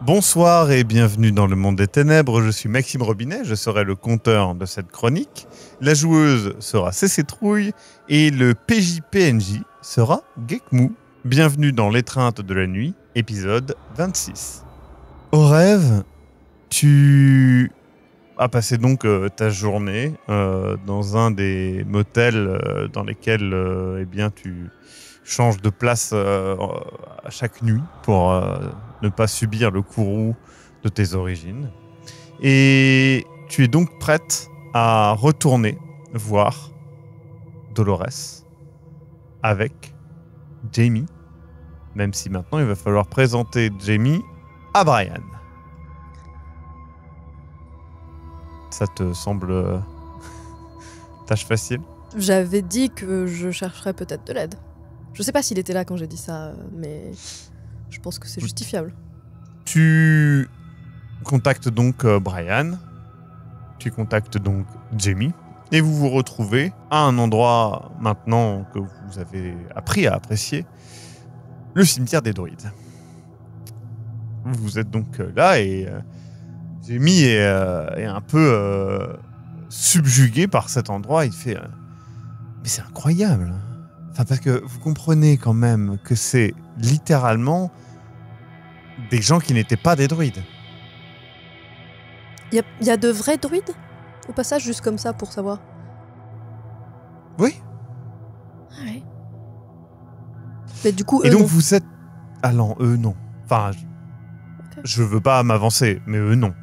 Bonsoir et bienvenue dans le monde des ténèbres, je suis Maxime Robinet, je serai le conteur de cette chronique. La joueuse sera CC Trouille et le PJ-PNJ sera Gekmou. Bienvenue dans l'étreinte de la nuit, épisode 26. Au rêve, tu as passé donc ta journée dans un des motels dans lesquels tu changes de place à chaque nuit pour ne pas subir le courroux de tes origines. Et tu es donc prête à retourner voir Dolores avec Jamie, même si maintenant il va falloir présenter Jamie à Brian. Ça te semble tâche facile? J'avais dit que je chercherais peut-être de l'aide. Je sais pas s'il était là quand j'ai dit ça, mais je pense que c'est justifiable. Tu contactes donc Brian, tu contactes donc Jamie, et vous vous retrouvez à un endroit maintenant que vous avez appris à apprécier, le cimetière des druides. Vous êtes donc là et Jamie est un peu subjugué par cet endroit. Il fait mais c'est incroyable. Enfin, parce que vous comprenez quand même que c'est littéralement des gens qui n'étaient pas des druides. Il y a de vrais druides au passage, juste comme ça pour savoir? Oui. Ah ouais. Mais du coup, et eux donc non. vous êtes... Ah non, eux non. Enfin, je veux pas m'avancer, mais eux non.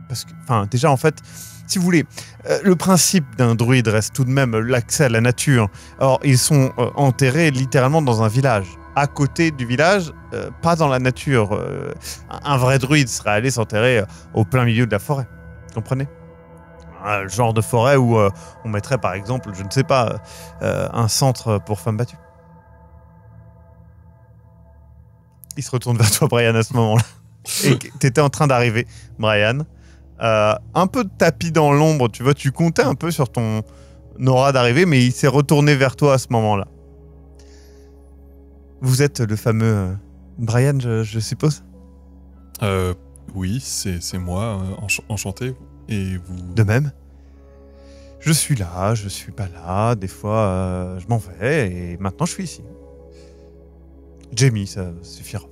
Parce que, enfin, déjà en fait, si vous voulez, le principe d'un druide reste tout de même l'accès à la nature. Or, ils sont enterrés littéralement dans un village. À côté du village, pas dans la nature. Un vrai druide serait allé s'enterrer au plein milieu de la forêt. Vous comprenez ? Le genre de forêt où on mettrait par exemple, je ne sais pas, un centre pour femmes battues. Il se retourne vers toi, Brian, à ce moment-là. Et t'étais en train d'arriver, Brian. Un peu de tapis dans l'ombre, tu vois, tu comptais un peu sur ton aura d'arrivée, mais il s'est retourné vers toi à ce moment-là. Vous êtes le fameux Brian, je suppose ? Oui, c'est moi, enchanté. Et vous... De même. Je suis là, je suis pas là, des fois je m'en vais, et maintenant je suis ici. Jamie, ça suffira.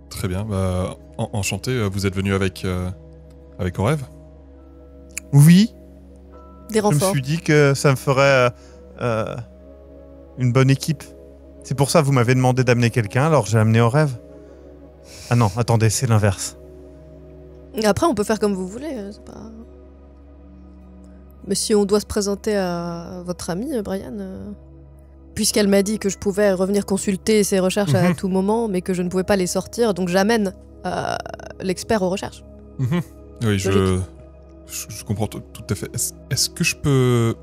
Très bien, bah, enchanté, vous êtes venu avec Orève ? Oui, Des je me renforts. suis dit que ça me ferait une bonne équipe. C'est pour ça que vous m'avez demandé d'amener quelqu'un, alors j'ai amené Orève. Ah non, attendez, c'est l'inverse. Après, on peut faire comme vous voulez. C'est pas... Mais si on doit se présenter à votre amie, Brian, puisqu'elle m'a dit que je pouvais revenir consulter ses recherches à tout moment, mais que je ne pouvais pas les sortir, donc j'amène l'expert aux recherches. Oui, je comprends tout à fait. Est-ce que je peux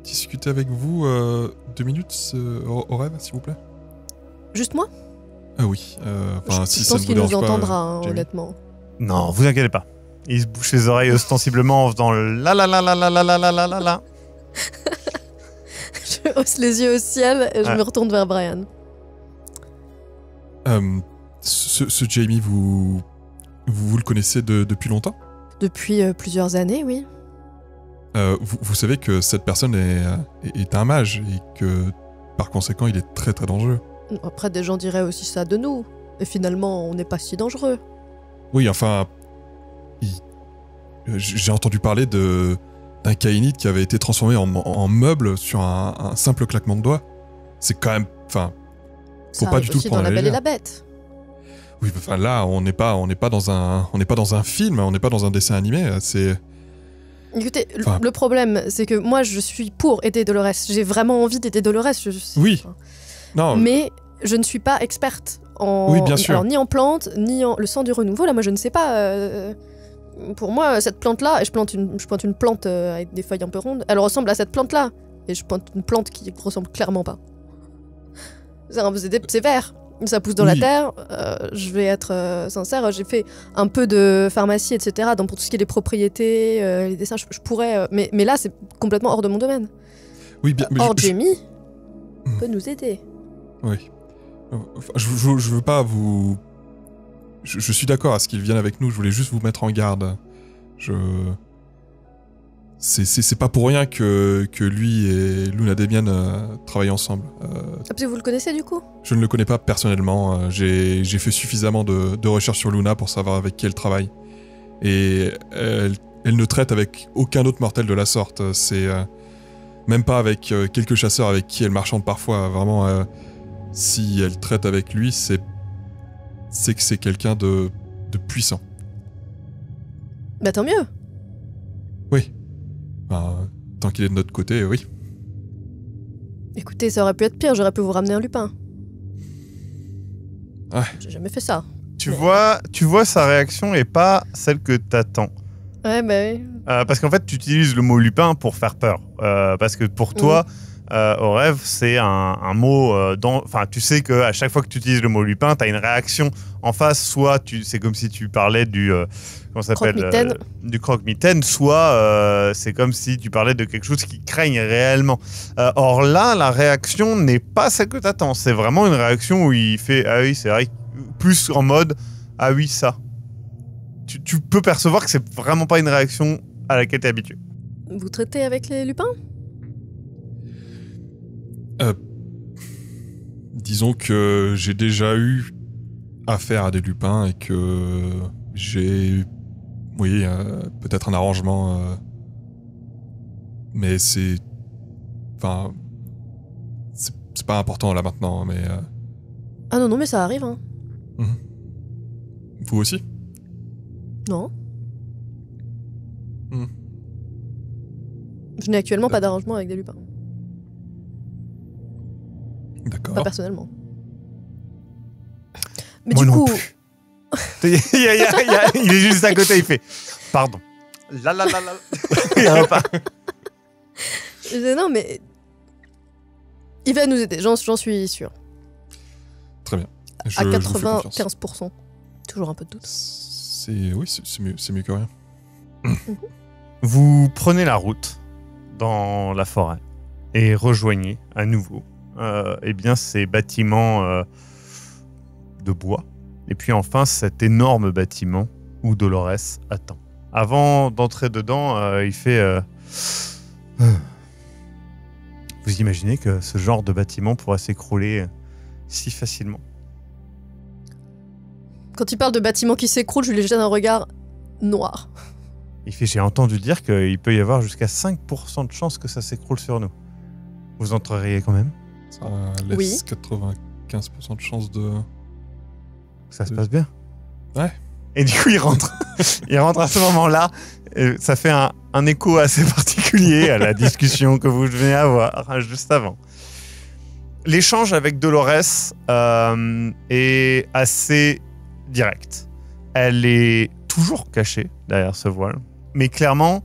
discuter avec vous 2 minutes, Orève, s'il vous plaît ? Juste moi ? Oui, si je ça pense ne vous qu'il nous dérange pas, entendra, hein, Jamie. honnêtement. Non, vous inquiétez pas. Il se bouche les oreilles ostensiblement en faisant la la la la la la la la la la la. Je hausse les yeux au ciel et je me retourne vers Brian. Ce Jamie, vous le connaissez depuis longtemps ? Depuis plusieurs années, oui. Vous savez que cette personne est un mage et que par conséquent il est très très dangereux. Après, des gens diraient aussi ça de nous. Et finalement, on n'est pas si dangereux. Oui, enfin, j'ai entendu parler d'un kainite qui avait été transformé en meuble sur un simple claquement de doigts. C'est quand même, enfin, faut Ça pas arrive du tout aussi prendre dans à La la Belle et légère. la Bête. Oui, enfin là, on n'est pas dans un film, on n'est pas dans un dessin animé. C'est Écoutez, Enfin- le problème, c'est que moi, je suis pour aider Dolores. J'ai vraiment envie d'aider Dolores. Oui. Non. Mais je ne suis pas experte en... Oui, bien sûr. Alors, ni en plantes, ni en... Le sang du renouveau, là, moi, je ne sais pas... Pour moi, cette plante-là, et je plante une plante avec des feuilles un peu rondes, elle ressemble à cette plante-là. Et je plante une plante qui ressemble clairement pas. C'est vert. Ça pousse dans la Oui. terre. Je vais être sincère, j'ai fait un peu de pharmacie, etc. Donc pour tout ce qui est les propriétés, les dessins, je pourrais... mais là, c'est complètement hors de mon domaine. Oui, bien. Or, Jamie peut nous aider. Oui. Enfin, je veux pas vous Je suis d'accord à ce qu'ils viennent avec nous, je voulais juste vous mettre en garde. C'est pas pour rien que lui et Luna Demian travaillent ensemble. Parce que vous le connaissez du coup? Je ne le connais pas personnellement. J'ai fait suffisamment de recherches sur Luna pour savoir avec qui elle travaille. Et elle ne traite avec aucun autre mortel de la sorte. C'est même pas avec quelques chasseurs avec qui elle marchande parfois. Vraiment, si elle traite avec lui, c'est que c'est quelqu'un de puissant. Bah tant mieux. Oui. Tant qu'il est de notre côté, oui. Écoutez, ça aurait pu être pire, j'aurais pu vous ramener un lupin. Ouais. J'ai jamais fait ça. Tu vois, sa réaction est pas celle que t'attends. Ouais, bah oui. Parce qu'en fait, tu utilises le mot lupin pour faire peur. Parce que pour toi, au rêve, c'est un mot... Enfin, tu sais qu'à chaque fois que tu utilises le mot lupin, t'as une réaction en face. Soit c'est comme si tu parlais du... comment ça s'appelle Croque-mitaine. Du croque-mitaine. Soit c'est comme si tu parlais de quelque chose qui craigne réellement. Or là, la réaction n'est pas celle que t'attends. C'est vraiment une réaction où il fait « Ah oui, c'est vrai ». Plus en mode « Ah oui, ça ». Tu peux percevoir que c'est vraiment pas une réaction à laquelle t'es habitué. Vous traitez avec les lupins? Disons que j'ai déjà eu affaire à des lupins et que j'ai... Oui, peut-être un arrangement... mais c'est... Enfin... C'est pas important là maintenant, mais... Ah non, mais ça arrive, hein. Vous aussi? Non. Hmm. Je n'ai actuellement pas d'arrangement avec des lupins. D'accord. Pas personnellement. Mais Moi du non coup... plus. Il est juste à côté, il fait « Pardon ». Il repart. Non, mais... Il va nous aider, j'en suis sûr. Très bien. À Je vous fais confiance. 95%. Toujours un peu de doute. Oui, c'est mieux que rien. Vous prenez la route dans la forêt et rejoignez à nouveau ces bâtiments de bois. Et puis enfin, cet énorme bâtiment où Dolores attend. Avant d'entrer dedans, il fait... Vous imaginez que ce genre de bâtiment pourrait s'écrouler si facilement? Quand il parle de bâtiments qui s'écroulent, je lui jette un regard noir. Il fait, j'ai entendu dire qu'il peut y avoir jusqu'à 5% de chances que ça s'écroule sur nous. Vous entreriez quand même? Ça laisse Oui. 95% de chances de... Ça se passe bien? Ouais. Et du coup, il rentre. Il rentre à ce moment-là. Ça fait un écho assez particulier à la discussion que vous venez avoir juste avant. L'échange avec Dolores est assez direct. Elle est toujours cachée derrière ce voile. Mais clairement,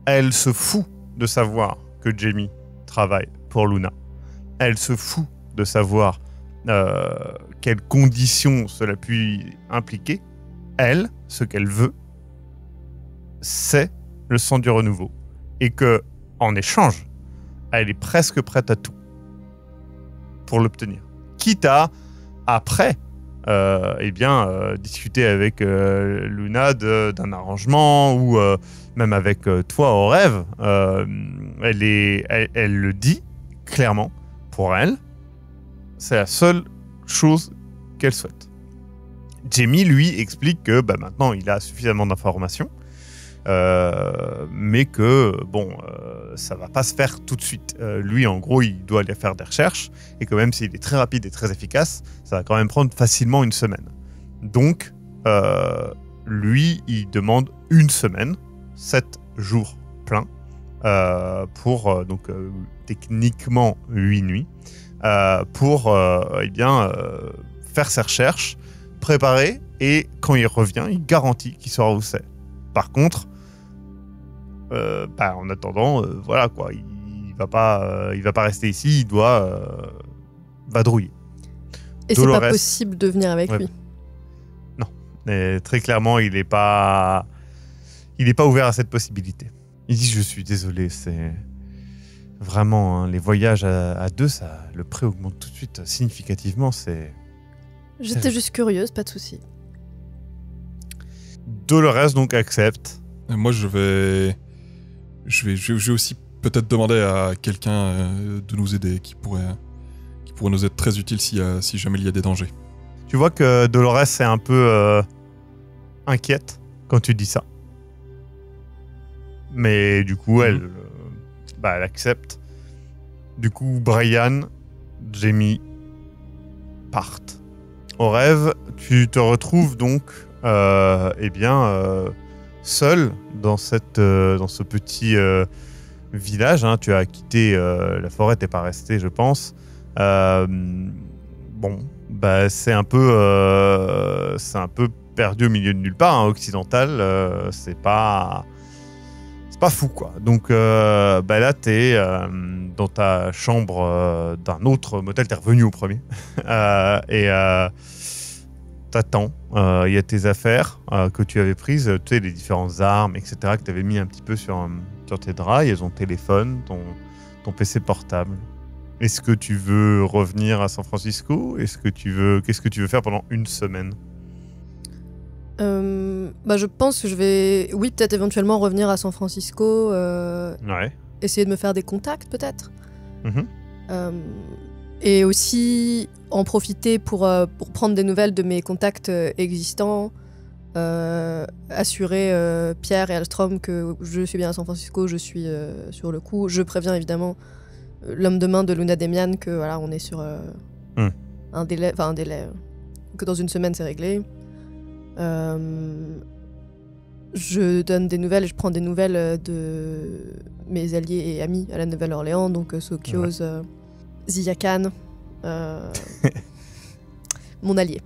elle se fout de savoir que Jamie travaille pour Luna. Elle se fout de savoir quelles conditions cela peut impliquer. Elle, ce qu'elle veut, c'est le sang du renouveau. Et que, en échange, elle est presque prête à tout pour l'obtenir. Quitte à, après, discuter avec Luna d'un arrangement ou même avec toi au rêve. Elle le dit clairement. Pour elle, c'est la seule chose qu'elle souhaite. Jamie, lui, explique que maintenant, il a suffisamment d'informations, mais que, ça va pas se faire tout de suite. Lui, en gros, il doit aller faire des recherches, et que même s'il est très rapide et très efficace, ça va quand même prendre facilement 1 semaine. Donc, lui, il demande 1 semaine, 7 jours pleins, pour, techniquement 8 nuits, pour faire ses recherches, préparer, et quand il revient, il garantit qu'il saura où c'est. Par contre, en attendant, il va pas rester ici, il doit vadrouiller. Et Dolores, c'est pas possible de venir avec lui. Non, mais très clairement, il est pas ouvert à cette possibilité. Il dit, je suis désolé, c'est vraiment les voyages à deux, le prix augmente tout de suite significativement. J'étais juste curieuse, pas de souci. Dolores donc accepte. Et moi, je vais aussi peut-être demander à quelqu'un de nous aider qui pourrait nous être très utile si jamais il y a des dangers. Tu vois que Dolores est un peu inquiète quand tu dis ça. Mais du coup, elle accepte. Du coup, Brian, Jamie partent. Au rêve, tu te retrouves donc seul dans ce petit village. Hein. Tu as quitté la forêt, t'es pas resté, je pense. C'est un peu perdu au milieu de nulle part. Hein. Occidental, c'est pas fou, quoi. Donc là, t'es dans ta chambre d'un autre motel. T'es revenu au premier. T'attends. Il y a tes affaires que tu avais prises, tu sais, les différentes armes, etc., que tu avais mis un petit peu sur tes draps. Il y a ton téléphone, ton PC portable. Est-ce que tu veux revenir à San Francisco ? Qu'est-ce que tu veux faire pendant une semaine ? Je pense que je vais, oui, peut-être éventuellement revenir à San Francisco, essayer de me faire des contacts, peut-être. Et aussi en profiter pour prendre des nouvelles de mes contacts existants, assurer Pierre et Alstrom que je suis bien à San Francisco, je suis sur le coup. Je préviens évidemment l'homme de main de Luna Demian que voilà, on est sur un délai, que dans une semaine c'est réglé. Je donne des nouvelles et je prends des nouvelles de mes alliés et amis à la Nouvelle-Orléans, donc Sokios, Zia Khan, mon allié.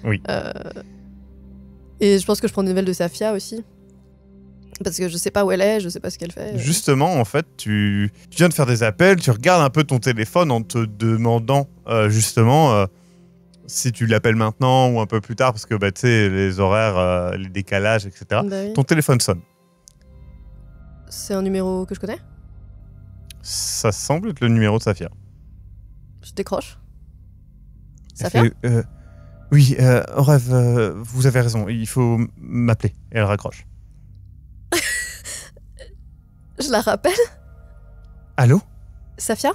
Oui. Et je pense que je prends des nouvelles de Safia aussi. Parce que je sais pas où elle est, je sais pas ce qu'elle fait. Justement, en fait, tu viens de faire des appels, tu regardes un peu ton téléphone en te demandant si tu l'appelles maintenant ou un peu plus tard, parce que tu sais, les horaires, les décalages, etc. Bah oui. Ton téléphone sonne. C'est un numéro que je connais ? Ça semble être le numéro de Safia. Je décroche. Elle Safia ? fait, oui, au rêve, vous avez raison, il faut m'appeler. Et elle raccroche. Je la rappelle ? Allô ? Safia ?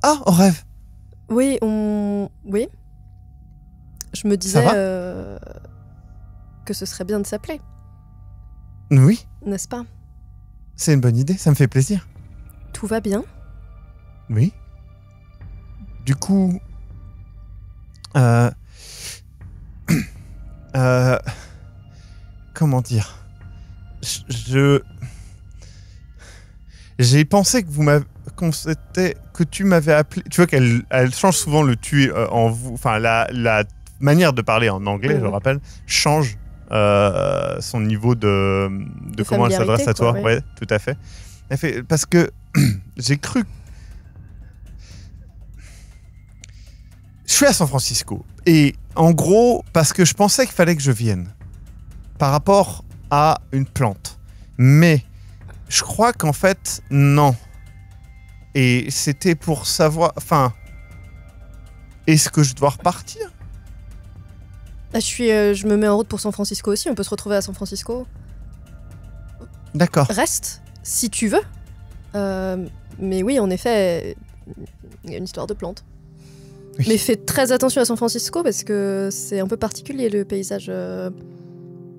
Ah, au rêve. Oui, oui. Je me disais que ce serait bien de s'appeler. Oui, N'est-ce pas ? c'est une bonne idée, ça me fait plaisir. Tout va bien ? Oui. Du coup... comment dire ? J'ai pensé que tu m'avais appelé. Tu vois qu'elle change souvent le tu en vous. Enfin, la manière de parler en anglais, je le rappelle, change son niveau de comment elle s'adresse à toi. Quoi, ouais, tout à fait. Elle fait parce que j'ai cru. Je suis à San Francisco et en gros parce que je pensais qu'il fallait que je vienne par rapport à une plante, mais je crois qu'en fait, non. Et c'était pour savoir... Enfin, est-ce que je dois repartir ? Je me mets en route pour San Francisco aussi. On peut se retrouver à San Francisco. D'accord. Reste, si tu veux. Mais oui, en effet, il y a une histoire de plantes. Oui. Mais fais très attention à San Francisco parce que c'est un peu particulier le paysage.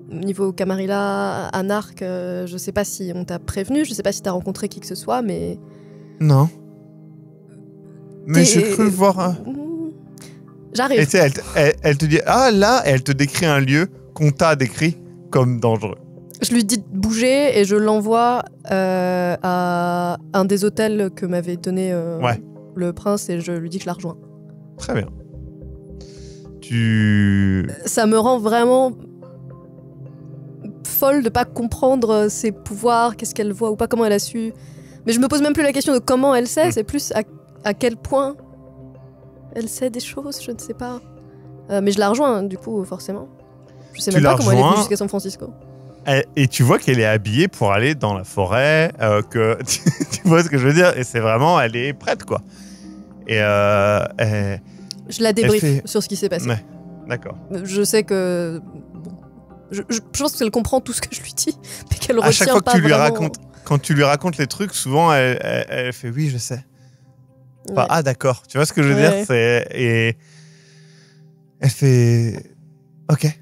Niveau Camarilla, Anarch, je sais pas si on t'a prévenu, je sais pas si t'as rencontré qui que ce soit, mais... Non. Mais j'ai cru voir... J'arrive. Et tu sais, elle te dit, ah là, elle te décrit un lieu qu'on t'a décrit comme dangereux. Je lui dis de bouger et je l'envoie à un des hôtels que m'avait donné le prince et je lui dis que je la rejoins. Très bien. Ça me rend vraiment folle de pas comprendre ses pouvoirs, qu'est-ce qu'elle voit ou pas, comment elle a su. Mais je me pose même plus la question de comment elle sait, c'est plus à quel point elle sait des choses, je ne sais pas. Mais je la rejoins, du coup, forcément. Je sais même pas comment elle est venue jusqu'à San Francisco. Et tu vois qu'elle est habillée pour aller dans la forêt, que tu vois ce que je veux dire, et c'est vraiment, elle est prête, quoi. Et je la débriefe sur ce qui s'est passé. Ouais, d'accord. Je sais que Je pense qu'elle comprend tout ce que je lui dis, mais qu'elle À chaque retient fois pas que tu lui vraiment. racontes, quand tu lui racontes les trucs, souvent elle fait oui, je sais. Enfin, Ouais. ah d'accord, tu vois ce que je veux Ouais. dire, et elle fait ok.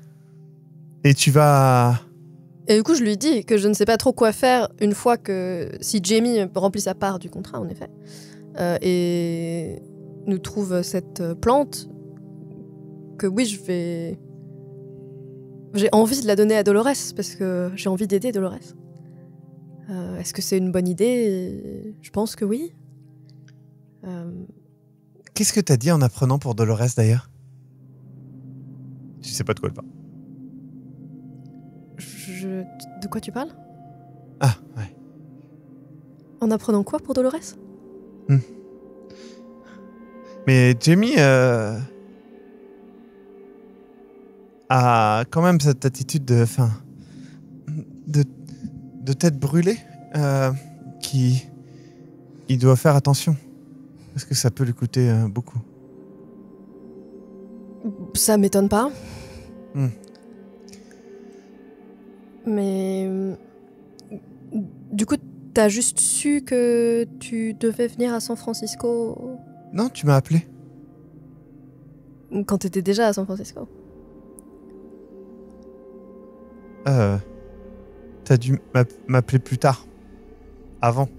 Et tu vas. Et du coup, je lui dis que je ne sais pas trop quoi faire une fois que si Jamie remplit sa part du contrat, en effet, et nous trouve cette plante, que oui, j'ai envie de la donner à Dolores parce que j'ai envie d'aider Dolores. Est-ce que c'est une bonne idée? Je pense que oui. Qu'est-ce que t'as dit en apprenant pour Dolores d'ailleurs? Tu sais pas de quoi elle parle. De quoi tu parles? Ah ouais. En apprenant quoi pour Dolores? Mais Jamie a quand même cette attitude de tête brûlée qui il doit faire attention parce que ça peut lui coûter beaucoup. Ça m'étonne pas. Hmm. Mais du coup, t'as juste su que tu devais venir à San Francisco Non, tu m'as appelé. quand t'étais déjà à San Francisco. T'as dû m'appeler plus tard. Avant.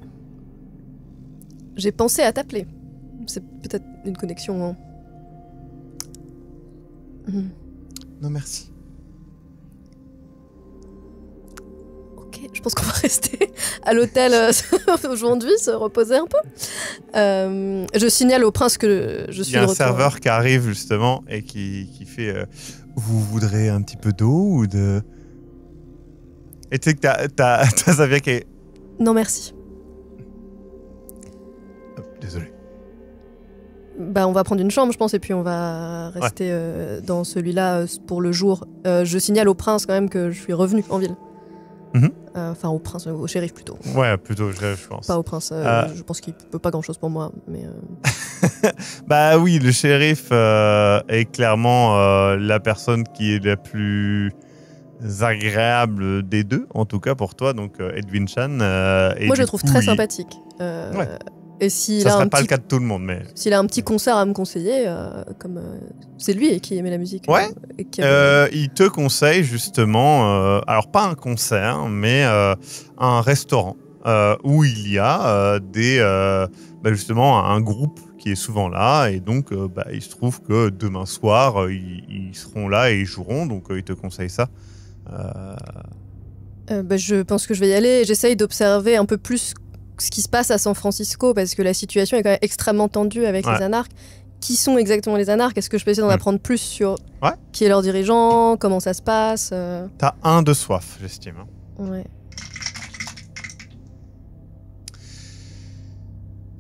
J'ai pensé à t'appeler. C'est peut-être une connexion. Hein. Non, merci. Ok, je pense qu'on va rester à l'hôtel aujourd'hui, se reposer un peu. Je signale au prince que je suis Il y a de un retour. serveur qui arrive justement et qui fait vous voudrez un petit peu d'eau ou de. Et tu sais que t'as Xavier qui est. Non, merci. Désolé. Bah, on va prendre une chambre, je pense, et puis on va rester dans celui-là pour le jour. Je signale au prince quand même que je suis revenue en ville. Mhm. Enfin, au prince, au shérif plutôt. Ouais, plutôt, je pense. Pas au prince. Je pense qu'il peut pas grand-chose pour moi, mais. Bah oui, le shérif est clairement la personne qui est la plus agréable des deux, en tout cas pour toi, donc Edwin Chan. Et moi, je du le trouve coup, très sympathique. Ouais. Et s'il Ça a serait un pas petit le cas de tout le monde, mais. S'il a un petit concert à me conseiller, comme c'est lui qui aimait la musique. Ouais. Et qui Il te conseille justement, alors pas un concert, mais un restaurant où il y a justement un groupe qui est souvent là, et donc il se trouve que demain soir ils seront là et ils joueront, donc il te conseille ça. je pense que je vais y aller. J'essaye d'observer un peu plus ce qui se passe à San Francisco parce que la situation est quand même extrêmement tendue avec les anarques. Qui sont exactement les anarques? Est-ce que je peux essayer d'en apprendre plus sur qui est leur dirigeant, comment ça se passe T'as 1 de soif, j'estime. Ouais.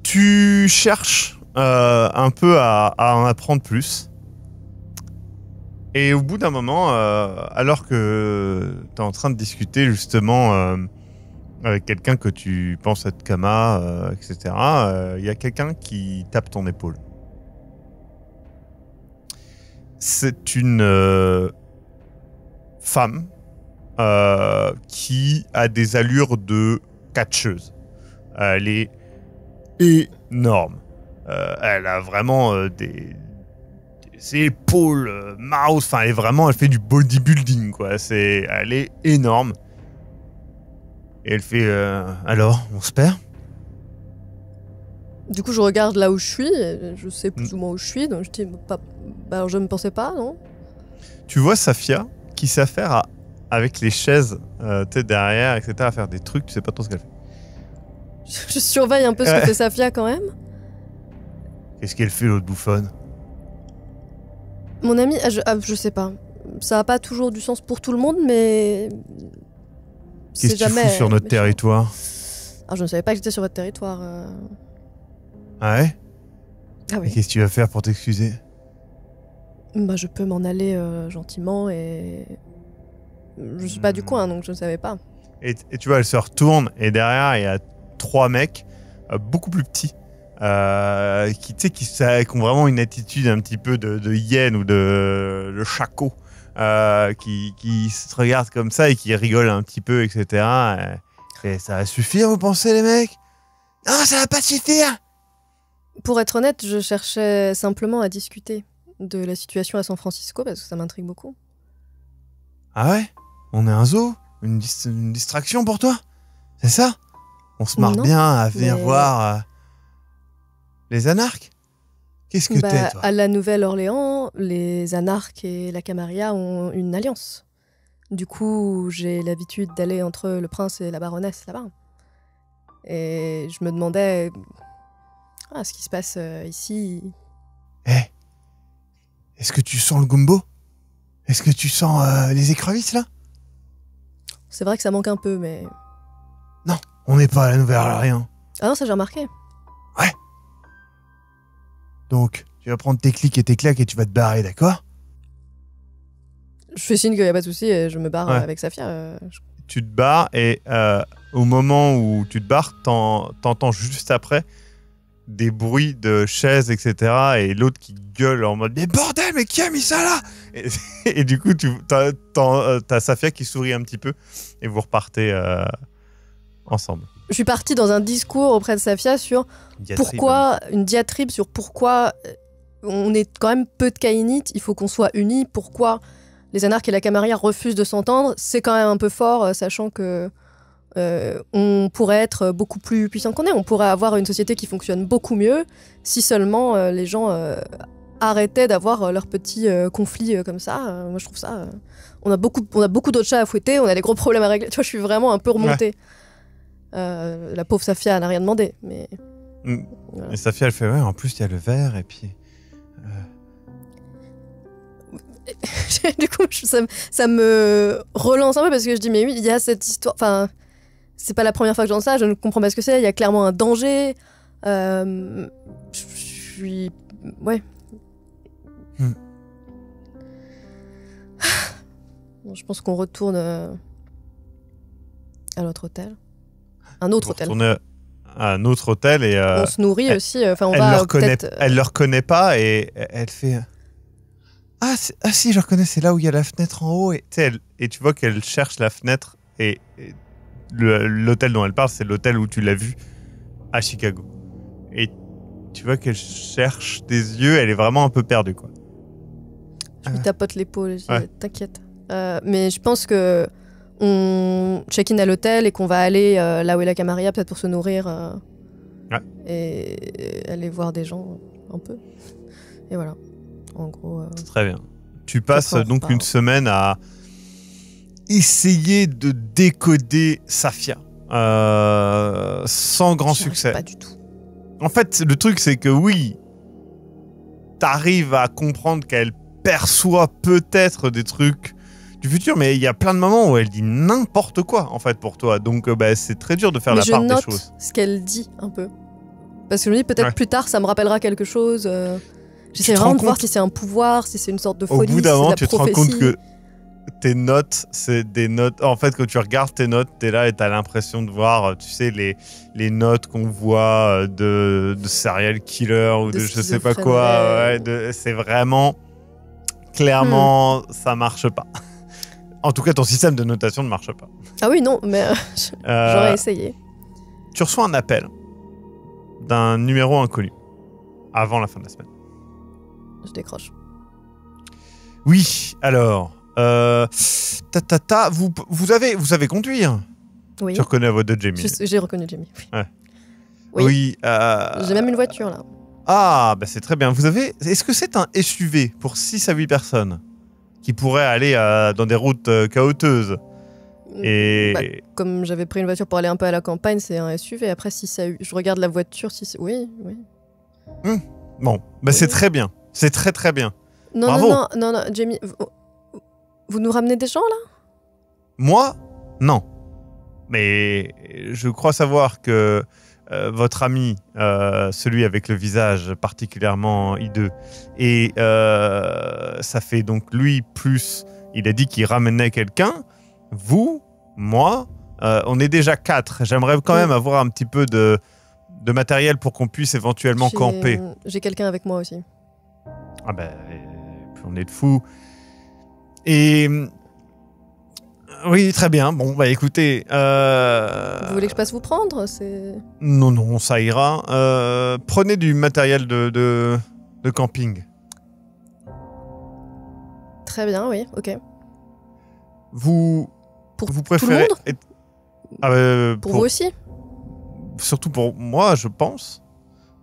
Tu cherches un peu à en apprendre plus. Et au bout d'un moment, alors que tu es en train de discuter justement avec quelqu'un que tu penses être Kama, etc., il y a quelqu'un qui tape ton épaule. C'est une femme qui a des allures de catcheuse. Elle est énorme. Elle a vraiment des épaules mouse. Enfin, elle fait du bodybuilding, quoi. Elle est énorme. Et elle fait alors, on se perd? Du coup, je regarde là où je suis. Et je sais plus ou moins où je suis, donc je dis alors je ne pensais pas, non. Tu vois Safia qui s'affaire avec les chaises derrière, etc., à faire des trucs, tu sais pas trop ce qu'elle fait. Je surveille un peu ce que fait Safia quand même. Qu'est-ce qu'elle fait, l'autre bouffonne? Mon ami, je sais pas. Ça a pas toujours du sens pour tout le monde, mais. Qu'est-ce que tu fous sur notre territoire? Ah, je ne savais pas que j'étais sur votre territoire. Ah ouais? Ah oui. Et qu'est-ce que tu vas faire pour t'excuser? Bah, je peux m'en aller gentiment et. Je suis pas du coin, donc je ne savais pas. Et tu vois, elle se retourne et derrière, il y a 3 mecs beaucoup plus petits qui ont vraiment une attitude un petit peu de hyène ou de chaco qui se regardent comme ça et qui rigolent un petit peu, etc. Et ça va suffire, vous pensez, les mecs? Non, ça va pas suffire! Pour être honnête, je cherchais simplement à discuter de la situation à San Francisco parce que ça m'intrigue beaucoup. Ah ouais? On est un zoo? Une distraction pour toi? C'est ça? On se marre Non, bien à venir mais- voir les anarques? Qu'est-ce que t'es, toi? À la Nouvelle-Orléans, les anarques et la Camarilla ont une alliance. Du coup, j'ai l'habitude d'aller entre le prince et la baronesse là-bas. Et je me demandais ce qui se passe ici. Est-ce que tu sens le gumbo? Est-ce que tu sens les écrevisses, là? C'est vrai que ça manque un peu, mais... On n'est pas à la Nouvelle-Orléans. Ah non, ça j'ai remarqué. Donc, tu vas prendre tes clics et tes claques et tu vas te barrer, d'accord? Je fais signe qu'il n'y a pas de souci et je me barre Ouais. avec Safia. Tu te barres et au moment où tu te barres, t'entends juste après des bruits de chaises, etc. Et l'autre qui gueule en mode « Mais bordel, mais qui a mis ça là ?» et du coup, t'as Safia qui sourit un petit peu et vous repartez ensemble. Je suis partie dans un discours auprès de Safia sur une diatribe sur pourquoi on est quand même peu de Kainites, il faut qu'on soit unis, pourquoi les anarques et la Camarilla refusent de s'entendre, c'est quand même un peu fort, sachant que on pourrait être beaucoup plus puissant qu'on est, on pourrait avoir une société qui fonctionne beaucoup mieux si seulement les gens arrêtaient d'avoir leurs petits conflits comme ça. Moi je trouve ça... on a beaucoup d'autres chats à fouetter, on a des gros problèmes à régler. Tu vois, je suis vraiment un peu remontée. Ouais. La pauvre Safia n'a rien demandé, mais... Voilà. Et Safia, elle fait « Ouais, en plus, il y a le verre, et puis... » Du coup, ça me relance un peu parce que je dis, mais oui, il y a cette histoire... Enfin, c'est pas la première fois que j'entends ça, je ne comprends pas ce que c'est, il y a clairement un danger. Je suis... Ouais. Bon, je pense qu'on retourne à notre hôtel. Un autre hôtel. À un autre hôtel et... on se nourrit aussi. Enfin, on elle va leur peut-être... Elle le reconnaît pas et elle fait... Ah si, je reconnais, c'est là où il y a la fenêtre en haut. Et tu vois qu'elle cherche la fenêtre et l'hôtel dont elle parle, c'est l'hôtel où tu l'as vu à Chicago. Et tu vois qu'elle cherche des yeux, elle est vraiment un peu perdue, quoi. Je lui tapote l'épaule, je dis, t'inquiète. Mais je pense que on check-in à l'hôtel et qu'on va aller là où est la Camarilla, peut-être pour se nourrir et aller voir des gens un peu. Et voilà. En gros, très bien. Tu passes donc une semaine à essayer de décoder Safia sans grand succès. Pas du tout. En fait, le truc, c'est que oui, t'arrives à comprendre qu'elle perçoit peut-être des trucs du futur, mais il y a plein de moments où elle dit n'importe quoi, en fait, pour toi. Donc, c'est très dur de faire la part des choses. Mais je note ce qu'elle dit, un peu. Parce que je me dis, peut-être plus tard, ça me rappellera quelque chose. J'essaie vraiment de voir si c'est un pouvoir, si c'est une sorte de folie. Au bout d'un moment, tu te rends prophétie. compte que tes notes, c'est des notes... En fait, quand tu regardes tes notes, t'es là et t'as l'impression de voir, tu sais, les notes qu'on voit de serial killer ou de je sais pas quoi. Ouais, c'est vraiment... Clairement, ça marche pas. En tout cas, ton système de notation ne marche pas. Ah oui, non, mais j'aurais essayé. Tu reçois un appel d'un numéro inconnu avant la fin de la semaine. Je décroche. Oui, alors... vous savez conduire? Oui. Tu reconnais la voix de Jamie? J'ai reconnu Jamie. Ouais. Oui. J'ai même une voiture là. Ah, bah c'est très bien. Est-ce que c'est un SUV pour 6 à 8 personnes qui pourrait aller dans des routes chaotiques? Et... comme j'avais pris une voiture pour aller un peu à la campagne, c'est un SUV. Après, si ça, je regarde la voiture, si c'est... Oui. Bon, bah c'est très bien. C'est très très bien. Non, Jamie, vous nous ramenez des gens là? Moi, non. Mais je crois savoir que votre ami, celui avec le visage particulièrement hideux, et ça fait donc lui plus... Il a dit qu'il ramenait quelqu'un. Vous, moi, on est déjà 4. J'aimerais quand même avoir un petit peu de matériel pour qu'on puisse éventuellement camper. J'ai quelqu'un avec moi aussi. Ah ben, on est de fous. Et oui, très bien. Bon, bah écoutez. Vous voulez que je passe vous prendre? Non, ça ira. Prenez du matériel de camping. Très bien, oui, ok. Vous préférez tout le monde pour vous aussi? Surtout pour moi, je pense.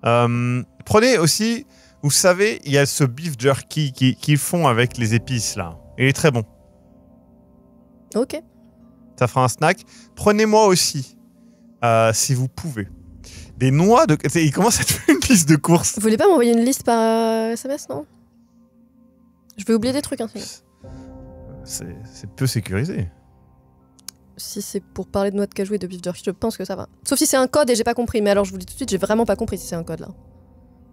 Prenez aussi, vous savez, il y a ce beef jerky qu'ils font avec les épices là. Il est très bon. Ok. Ça fera un snack. Prenez-moi aussi, si vous pouvez, des noix de... Il commence à te faire une liste de courses. Vous voulez pas m'envoyer une liste par SMS, non? Je vais oublier des trucs, hein, sinon. C'est peu sécurisé. Si c'est pour parler de noix de cajou et de beef jerky, je pense que ça va. Sauf si c'est un code et j'ai pas compris. Mais alors, je vous dis tout de suite, j'ai vraiment pas compris si c'est un code, là.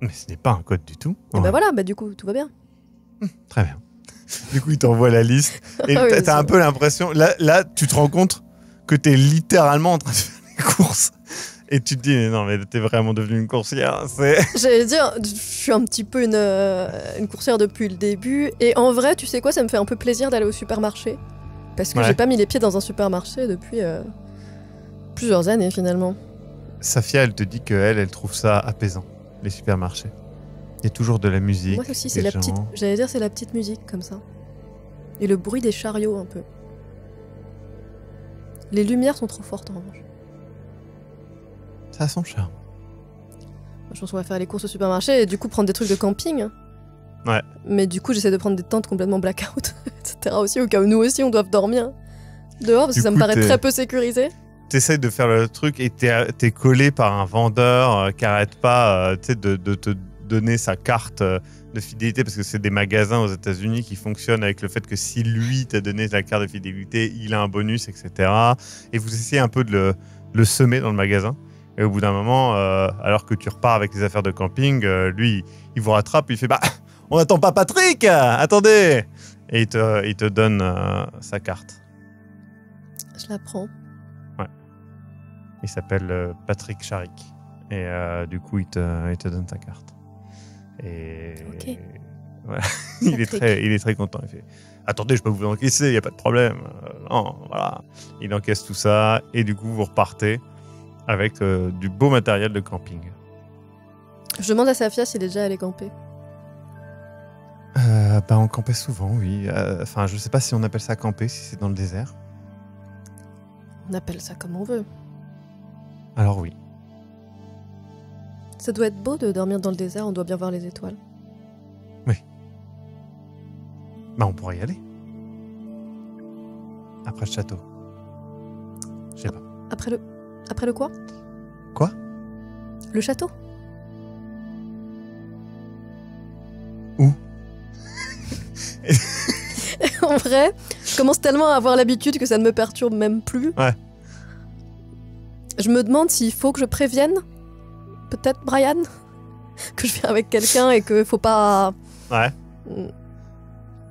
Mais ce n'est pas un code du tout. Et bah voilà, bah du coup, tout va bien. Très bien. Du coup, il t'envoie la liste. Et Ah oui, t'as un peu l'impression... Là, tu te rends compte que t'es littéralement en train de faire les courses. Et tu te dis, non, mais t'es vraiment devenue une coursière. J'allais dire, je suis un petit peu une coursière depuis le début. Et en vrai, tu sais quoi, ça me fait un peu plaisir d'aller au supermarché. Parce que j'ai pas mis les pieds dans un supermarché depuis plusieurs années, finalement. Safia, elle te dit qu'elle trouve ça apaisant, les supermarchés. Il y a toujours de la musique. Moi aussi, c'est la petite... J'allais dire, c'est la petite musique, comme ça. Et le bruit des chariots, un peu. Les lumières sont trop fortes, en revanche. Ça a son charme. Je pense qu'on va faire les courses au supermarché et du coup prendre des trucs de camping. Ouais. Mais du coup, j'essaie de prendre des tentes complètement blackout, etc. aussi, au cas où nous aussi, on doit dormir dehors, parce que ça me paraît très peu sécurisé. T'essayes de faire le truc et t'es collé par un vendeur qui arrête pas de te donner sa carte de fidélité, parce que c'est des magasins aux États-Unis qui fonctionnent avec le fait que si lui t'a donné sa carte de fidélité, il a un bonus, etc. Et vous essayez un peu de le semer dans le magasin. Et au bout d'un moment, alors que tu repars avec les affaires de camping, lui, il vous rattrape, il fait « Bah, on n'attend pas Patrick, attendez !» Et il te donne sa carte. Je la prends. Ouais. Il s'appelle Patrick Charik. Et du coup, il te donne sa carte. Et ok. Voilà. il est très content. Il fait « Attendez, je peux vous encaisser, il n'y a pas de problème. » Non, voilà. Il encaisse tout ça et du coup, vous repartez avec du beau matériel de camping. Je demande à Safia s'il est déjà allé camper. On campait souvent, oui. Enfin, je sais pas si on appelle ça camper, si c'est dans le désert. On appelle ça comme on veut. Alors oui. Ça doit être beau de dormir dans le désert, on doit bien voir les étoiles. Oui. Bah, on pourrait y aller. Après le château. Je sais pas. Après le quoi? Quoi? Le château? Où? En vrai, je commence tellement à avoir l'habitude que ça ne me perturbe même plus. Ouais. Je me demande s'il faut que je prévienne, peut-être Brian, que je viens avec quelqu'un et qu'il faut pas... Ouais.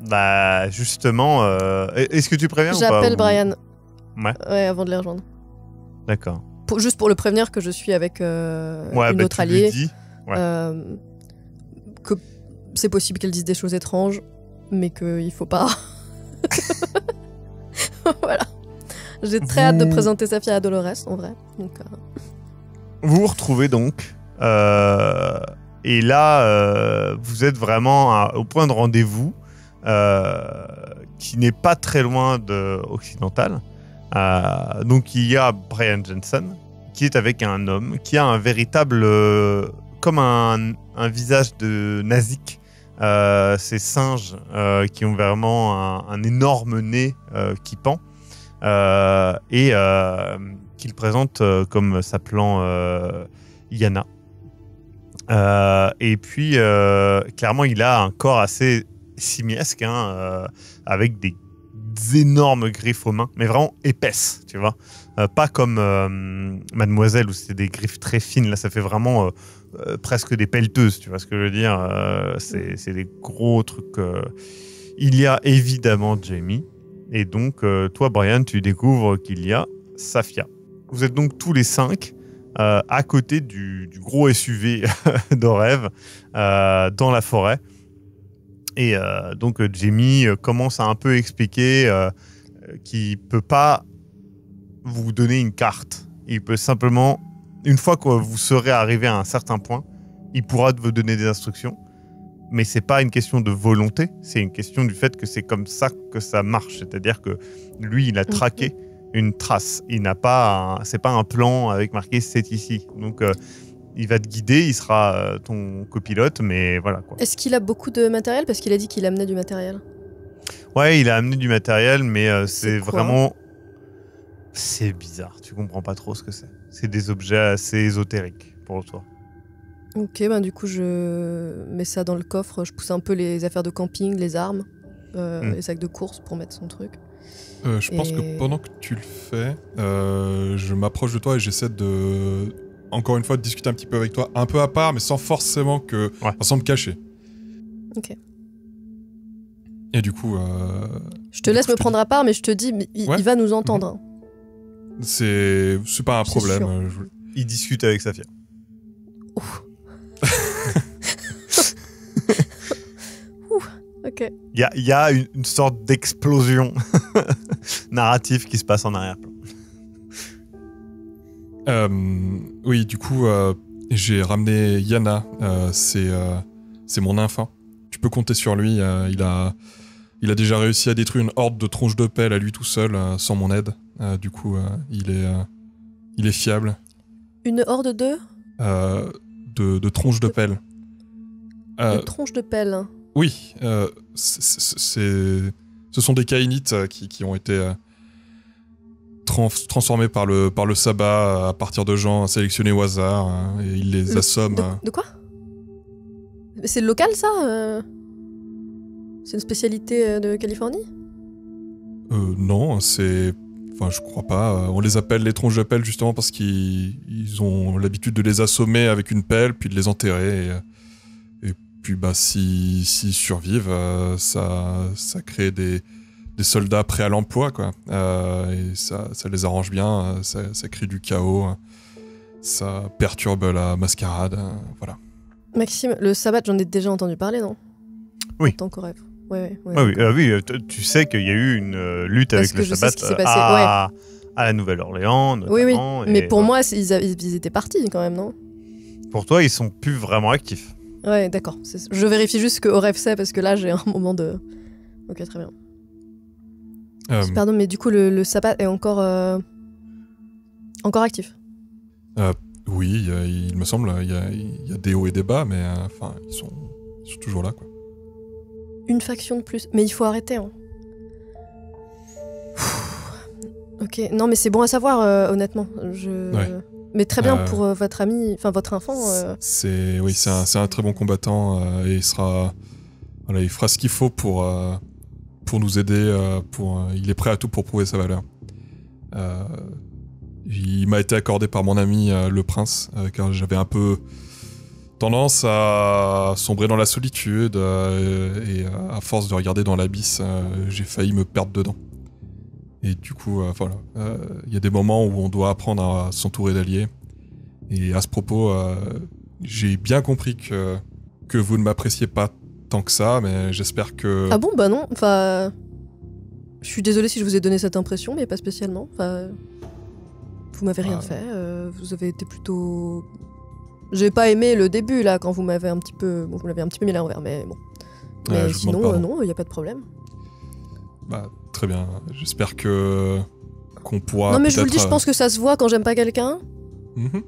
Bah, justement, est-ce que tu préviens ou pas? J'appelle Brian. Ouais. Ouais, avant de les rejoindre. D'accord. Juste pour le prévenir que je suis avec une autre alliée. Lui dis. Ouais. Que c'est possible qu'elle dise des choses étranges, mais qu'il faut pas. Voilà. J'ai très hâte de présenter Safia à Dolores, en vrai. Donc, Vous vous retrouvez donc. Et là, vous êtes vraiment au point de rendez-vous qui n'est pas très loin de Occidental. Donc il y a Brian Jensen qui est avec un homme qui a un véritable comme un visage de nazik, ces singes qui ont vraiment un énorme nez qui pend et qu'il présente comme s'appelant Yana, et puis clairement il a un corps assez simiesque, avec des énormes griffes aux mains, mais vraiment épaisses, tu vois. Pas comme Mademoiselle où c'était des griffes très fines. Là, ça fait vraiment presque des pelleteuses, tu vois ce que je veux dire. C'est des gros trucs. Il y a évidemment Jamie. Et donc, toi, Brian, tu découvres qu'il y a Safia. Vous êtes donc tous les 5 à côté du gros SUV d'Orev dans la forêt. Et donc Jamie commence à un peu expliquer qu'il peut pas vous donner une carte. Il peut simplement, une fois que vous serez arrivé à un certain point, il pourra vous donner des instructions. Mais c'est pas une question de volonté, c'est une question du fait que c'est comme ça que ça marche. C'est-à-dire que lui, il a traqué une trace. Il n'a pas, c'est pas un plan avec marqué c'est ici. Donc il va te guider, il sera ton copilote, mais voilà quoi. Est-ce qu'il a beaucoup de matériel? Parce qu'il a dit qu'il amenait du matériel. Ouais, il a amené du matériel, mais c'est quoi vraiment, c'est bizarre. Tu comprends pas trop ce que c'est. C'est des objets assez ésotériques pour toi. Ok, ben du coup je mets ça dans le coffre, je pousse un peu les affaires de camping, les armes, les sacs de course pour mettre son truc. Je pense que pendant que tu le fais, je m'approche de toi et j'essaie de, encore une fois, de discuter un petit peu avec toi, un peu à part, mais sans forcément que, sans me cacher. Ok. Et du coup, je te laisse me prendre à part, mais je te dis, il va nous entendre. C'est pas un problème. Il discute avec Safia. Ok. Il y a une sorte d'explosion narrative qui se passe en arrière-plan. Oui, du coup, j'ai ramené Yana. C'est mon infant. Tu peux compter sur lui. Il a déjà réussi à détruire une horde de tronches de pelle à lui tout seul, sans mon aide. Du coup, il est fiable. Une horde de tronches de pelle. De tronches de pelle. Oui, ce sont des kainites qui ont été transformés par le sabbat à partir de gens sélectionnés au hasard, et ils les assomment. De quoi? C'est local ça C'est une spécialité de Californie? Non, c'est... Enfin, je crois pas. On les appelle les tronches de pelle justement parce qu'ils ont l'habitude de les assommer avec une pelle, puis de les enterrer. Et puis, bah, s'ils survivent, ça crée des soldats prêts à l'emploi, quoi. Et ça les arrange bien, ça crée du chaos, ça perturbe la mascarade, voilà. Maxime, le sabbat, j'en ai déjà entendu parler, non? Oui. En tant que rêve. Ouais, oui, tu sais qu'il y a eu une lutte avec le sabbat à la Nouvelle-Orléans, notamment. Oui, mais pour moi, ils étaient partis quand même, non? Pour toi, ils sont plus vraiment actifs. Ouais, d'accord. Je vérifie juste ce que Oref sait, parce que là, j'ai un moment de... Ok, très bien. Pardon, mais du coup, le sabbat est encore actif? Oui, il me semble, il y a des hauts et des bas, mais enfin, ils sont toujours là, quoi. Une faction de plus. Mais il faut arrêter, hein. Ok, non, mais c'est bon à savoir, honnêtement. Mais très bien pour votre ami, enfin votre enfant. C'est un très bon combattant et il fera ce qu'il faut pour nous aider. Il est prêt à tout pour prouver sa valeur. Il m'a été accordé par mon ami le prince, car j'avais un peu tendance à sombrer dans la solitude et à force de regarder dans l'abysse, j'ai failli me perdre dedans. Et du coup, voilà, il y a des moments où on doit apprendre à s'entourer d'alliés. Et à ce propos, j'ai bien compris que vous ne m'appréciez pas tant que ça, mais j'espère que... Ah bon, bah non, enfin... Je suis désolée si je vous ai donné cette impression, mais pas spécialement. Enfin... Vous m'avez rien fait, vous avez été plutôt... J'ai pas aimé le début, là, quand vous m'avez un petit peu... Bon, vous l'avez un petit peu mis à l'envers, mais bon. Mais sinon, non, il y a pas de problème. Bah, très bien. J'espère qu'on pourra... Non, mais je vous le dis, je pense que ça se voit quand j'aime pas quelqu'un. Mm-hmm.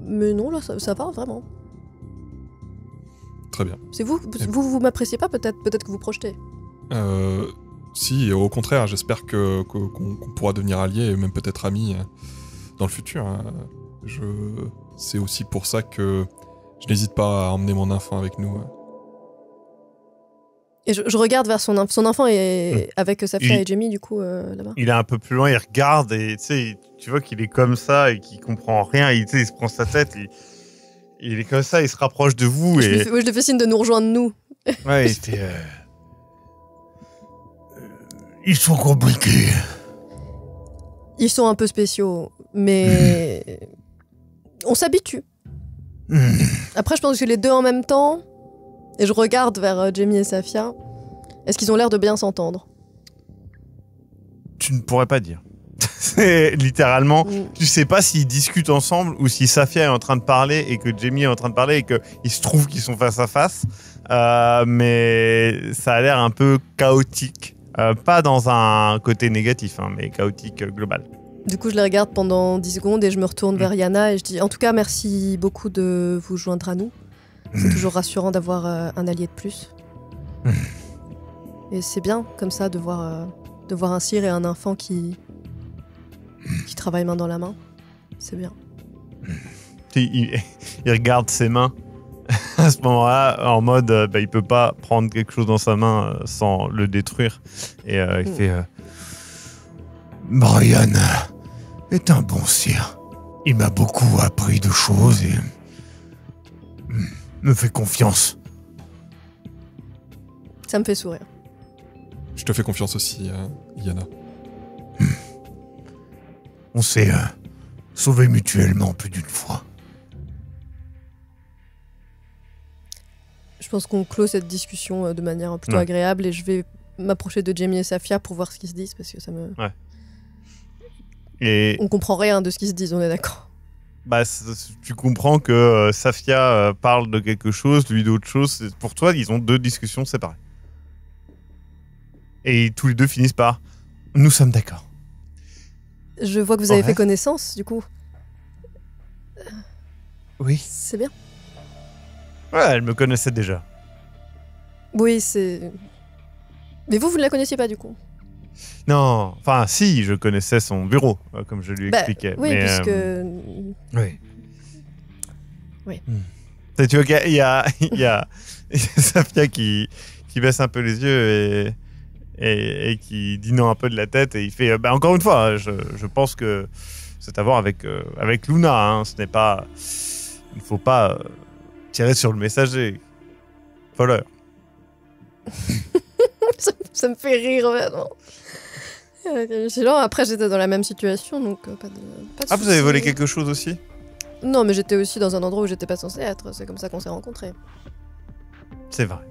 Mais non, là, ça va, vraiment. Très bien. C'est vous m'appréciez pas, peut-être que vous projetez. Si, au contraire, j'espère qu'on pourra devenir alliés et même peut-être amis dans le futur. C'est aussi pour ça que je n'hésite pas à emmener mon enfant avec nous. Et je regarde vers son enfant et avec Safia et Jamie, du coup, là-bas. Il est un peu plus loin, il regarde et tu vois qu'il est comme ça et qu'il comprend rien. Il se prend sa tête, il est comme ça, il se rapproche de vous. Je lui fais signe de nous rejoindre, nous. Ouais, il fait... Ils sont compliqués. Ils sont un peu spéciaux, mais on s'habitue. Après, je pense que les deux en même temps, Et je regarde vers Jamie et Safia. Est-ce qu'ils ont l'air de bien s'entendre? Tu ne pourrais pas dire. C'est littéralement, tu sais pas s'ils discutent ensemble ou si Safia est en train de parler et que Jamie est en train de parler et qu'il se trouve qu'ils sont face à face. Mais ça a l'air un peu chaotique. Pas dans un côté négatif, hein, mais chaotique global. Du coup, je les regarde pendant 10 secondes et je me retourne vers Yana et je dis « En tout cas, merci beaucoup de vous joindre à nous. C'est toujours rassurant d'avoir un allié de plus. Et c'est bien, comme ça, de voir un sire et un enfant qui travaillent main dans la main. C'est bien. » Il regarde ses mains à ce moment-là, en mode il peut pas prendre quelque chose dans sa main sans le détruire. Et il fait Brian est un bon sire. Il m'a beaucoup appris de choses et me fait confiance. Ça me fait sourire. Je te fais confiance aussi, Yana. On s'est sauvés mutuellement plus d'une fois. Je pense qu'on clôt cette discussion de manière plutôt agréable et je vais m'approcher de Jamie et Safia pour voir ce qu'ils se disent parce que ça me... Ouais. Et... On comprend rien de ce qu'ils se disent, on est d'accord. Bah, tu comprends que Safia parle de quelque chose, lui d'autre chose. Pour toi, ils ont deux discussions séparées. Et tous les deux finissent par « Nous sommes d'accord ». Je vois que vous avez fait connaissance, du coup. Oui. C'est bien. Ouais, elle me connaissait déjà. Oui, c'est... Mais vous ne la connaissiez pas, du coup? Non, enfin, si, je connaissais son bureau, comme je lui expliquais. Oui, mais, puisque... Oui. Oui. Tu vois qu'il y a Safia qui baisse un peu les yeux et qui dit non un peu de la tête et il fait encore une fois, je pense que c'est à voir avec Luna, hein, ce n'est pas... Il ne faut pas tirer sur le messager. Voleur. ça me fait rire, vraiment. Sinon, après, j'étais dans la même situation, donc pas de Ah, vous avez volé quelque chose aussi? Non, mais j'étais aussi dans un endroit où j'étais pas censée être. C'est comme ça qu'on s'est rencontrés. C'est vrai.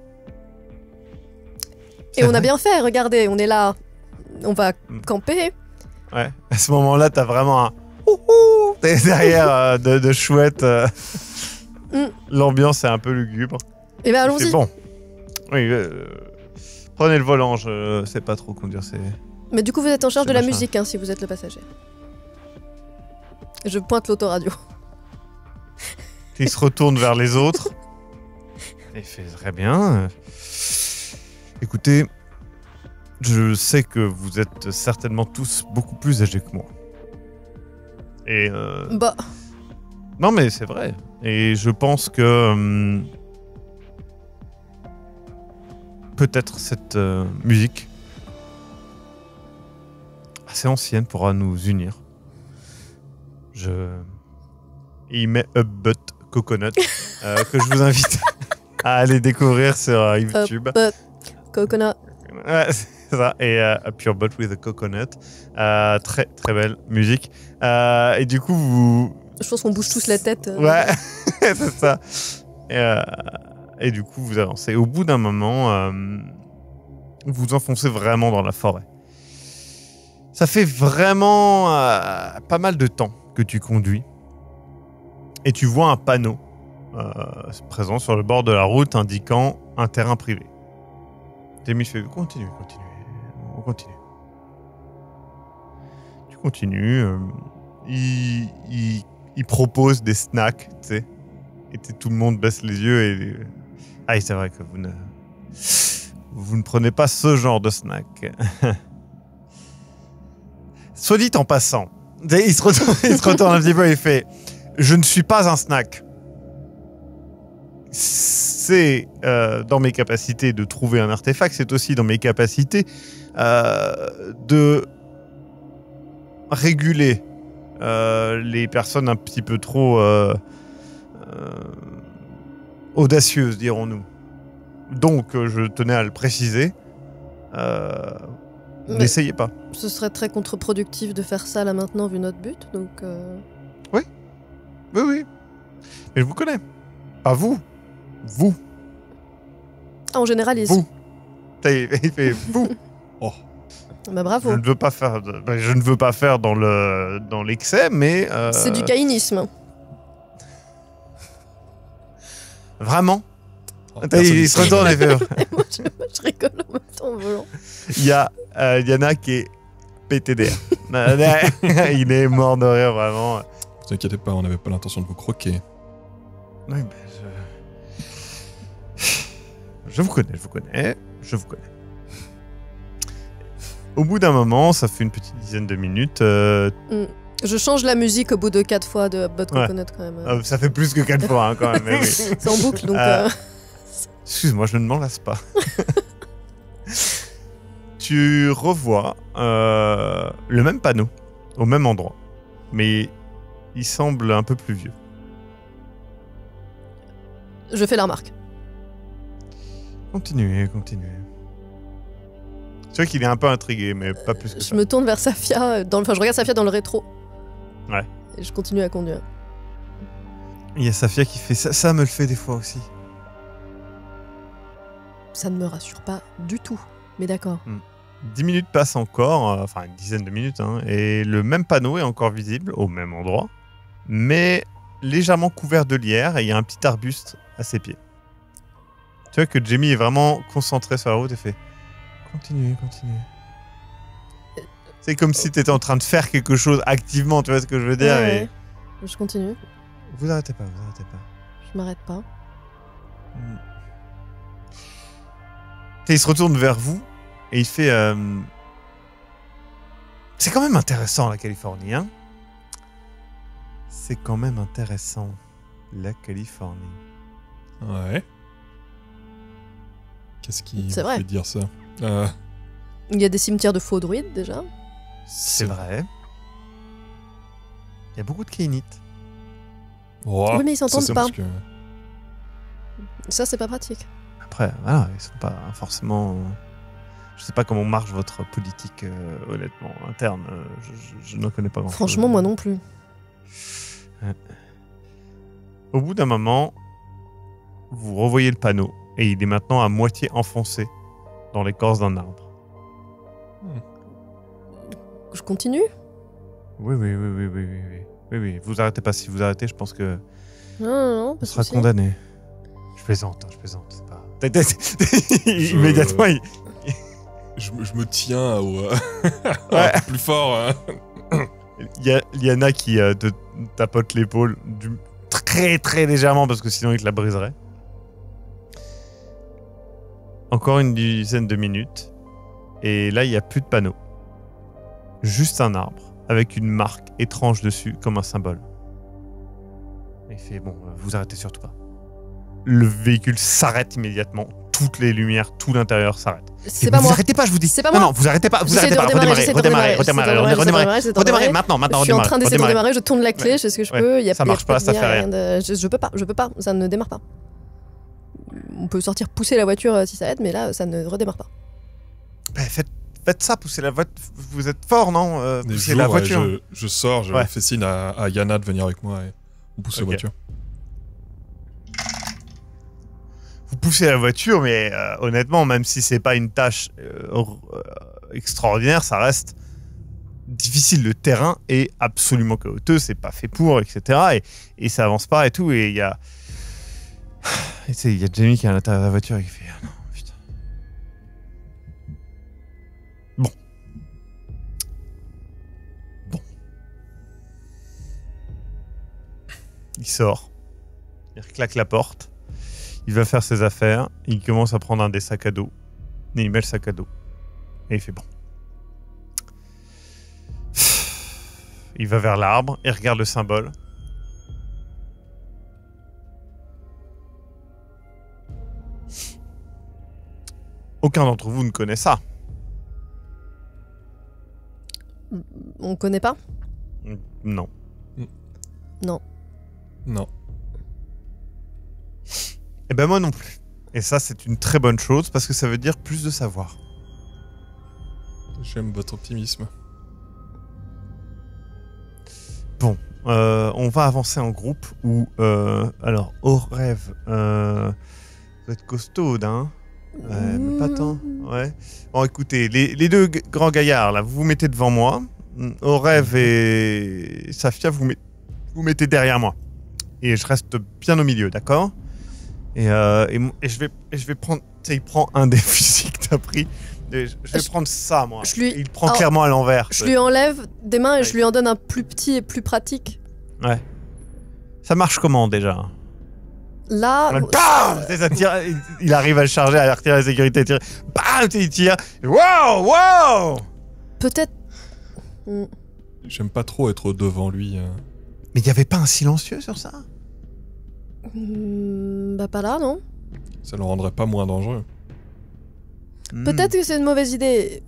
Et on a bien fait, regardez, on est là. On va camper. Ouais, à ce moment-là, t'as vraiment un... Ouhou t'es derrière de chouette. L'ambiance est un peu lugubre. Et ben allons-y. Bon. Oui, prenez le volant, je sais pas trop conduire, c'est... Mais du coup, vous êtes en charge de la musique, hein, si vous êtes le passager. Je pointe l'autoradio. Il se retourne vers les autres. Il fait très bien. Écoutez, je sais que vous êtes certainement tous beaucoup plus âgés que moi. Et Bah... Non mais c'est vrai. Et je pense que... peut-être cette musique assez ancienne pourra nous unir. Il met Up But Coconut que je vous invite à aller découvrir sur YouTube. Up But Coconut. Ouais, c'est ça. Et A Pure But with a Coconut. Très très belle musique. Et du coup vous... Je pense qu'on bouge tous la tête. Ouais, c'est ça. Et du coup vous avancez. Au bout d'un moment, vous vous enfoncez vraiment dans la forêt. Ça fait vraiment pas mal de temps que tu conduis. Et tu vois un panneau présent sur le bord de la route indiquant un terrain privé. Jamie fait continue. On continue. Tu continues. Il propose des snacks, tu sais. Et tout le monde baisse les yeux et... Ah, c'est vrai que vous ne prenez pas ce genre de snack. Soit dit en passant, il se retourne un petit peu et fait « Je ne suis pas un snack. C'est dans mes capacités de trouver un artefact, c'est aussi dans mes capacités de réguler les personnes un petit peu trop audacieuses, dirons-nous. Donc, je tenais à le préciser. N'essayez pas. Ce serait très contre-productif de faire ça là maintenant vu notre but, donc... Oui. Mais je vous connais. Pas vous. Vous. Ah, on généralise. Vous. Il fait vous. Oh. Bah bravo. Je ne veux pas faire dans l'excès, mais C'est du caïnisme. vraiment. Oh, Il se retourne et fait. moi, je rigole en même temps en volant. Il y a Yana qui est PTDR. Il est mort de rire, vraiment. Ne vous inquiétez pas, on n'avait pas l'intention de vous croquer. Oui, ben je vous connais. Au bout d'un moment, ça fait une petite dizaine de minutes. Je change la musique au bout de 4 fois de Bot Ouais. Coconut quand même. Ça fait plus que 4 fois, hein, quand même. Mais oui. C'est en boucle, donc... Excuse-moi, je ne m'en lasse pas. Tu revois le même panneau, au même endroit, mais il semble un peu plus vieux. Je fais la remarque. Continuez. C'est vrai qu'il est un peu intrigué, mais pas plus que Je ça. me tourne vers Safia, je regarde Safia dans le rétro. Ouais. Et je continue à conduire. Il y a Safia qui fait ça, ça me le fait des fois aussi. Ça ne me rassure pas du tout, mais d'accord. 10 minutes passent encore, enfin une dizaine de minutes, hein, et le même panneau est encore visible au même endroit, mais légèrement couvert de lierre et il y a un petit arbuste à ses pieds. Tu vois que Jamie est vraiment concentré sur la route et fait continuez. C'est comme si tu étais en train de faire quelque chose activement, tu vois ce que je veux dire. Ouais. Et Je continue, vous arrêtez pas. je m'arrête pas. Et il se retourne vers vous et il fait c'est quand même intéressant la Californie, hein. C'est quand même intéressant la Californie. Ouais. Qu'est-ce qui C'est vous vrai. fait dire ça Il y a des cimetières de faux druides déjà. C'est vrai. Il y a beaucoup de Kéinites. Oh, Oui, mais ils s'entendent ça, c'est pas. parce que- Ça, c'est pas pratique. Après, voilà, ils sont pas forcément. Je sais pas comment marche votre politique, honnêtement, interne. Je n'en connais pas grand-chose. Franchement, moi non plus. Au bout d'un moment, vous revoyez le panneau et il est maintenant à moitié enfoncé dans l'écorce d'un arbre. Je continue. Oui. Vous arrêtez pas. Si vous arrêtez, je pense que Non, vous pas de serez souci. condamné. Je plaisante. C'est pas. Immédiatement, Je me tiens au... Ouais. un peu plus fort. Hein. il y a Liana qui te tapote l'épaule très légèrement parce que sinon il te la briserait. Encore une dizaine de minutes et là il n'y a plus de panneau. Juste un arbre avec une marque étrange dessus comme un symbole. Et il fait bon, vous arrêtez surtout pas. Le véhicule s'arrête immédiatement. Toutes les lumières, tout l'intérieur s'arrête. C'est Et pas vous moi. arrêtez pas, je vous dis. C'est pas non, moi. non, vous arrêtez pas, J'essaie de redémarrer, j'essaie de redémarrer, redémarrer maintenant, Je suis en train d'essayer de redémarrer, je tourne la clé, Ouais. je fais ce que je Ouais. peux. Ça marche pas, ça fait rien. Je peux pas, ça ne démarre pas. On peut sortir pousser la voiture si ça aide, mais là, ça ne redémarre pas. Bah, faites ça, poussez la voiture. Vous êtes fort, non Des Poussez jours, la ouais, voiture. je sors, je Ouais. fais signe à Yana de venir avec moi et on pousse la Ok. voiture. Vous poussez la voiture, mais honnêtement, même si c'est pas une tâche extraordinaire, ça reste difficile. Le terrain est absolument chaotique, c'est pas fait pour, etc. Et ça avance pas et tout. Et il y a. Et tu sais, il y a Jamie qui est à l'intérieur de la voiture et qui fait ah non, putain. Bon. Il sort. Il claque la porte. Il va faire ses affaires. Il commence à prendre un des sacs à dos. Et il met le sac à dos. Et il fait bon. Il va vers l'arbre et regarde le symbole. Aucun d'entre vous ne connaît ça. On connaît pas? Non. Non. Non. Eh ben moi non plus. Et ça, c'est une très bonne chose parce que ça veut dire plus de savoir. J'aime votre optimisme. Bon, on va avancer en groupe où, alors, au rêve, vous êtes costaud, hein. Ouais, mais pas tant. Ouais. Bon, écoutez, les deux grands gaillards, là, vous vous mettez devant moi. Orève et Safia, vous mettez derrière moi. Et je reste bien au milieu, d'accord ? et je vais prendre... Tu sais, il prend un des fusils que t'as pris. Et je vais prendre ça, moi. Et il prend clairement à l'envers. Je lui enlève des mains et je lui en donne un plus petit et plus pratique. Ouais. Ça marche comment, déjà ? Là... Bam ! Ça tire, il arrive à le charger, à retirer la sécurité. Bam ! Il tire. Wow ! Peut-être... J'aime pas trop être devant lui. Mais il n'y avait pas un silencieux sur ça ? Bah pas là, non ? Ça le rendrait pas moins dangereux. Peut-être que c'est une mauvaise idée.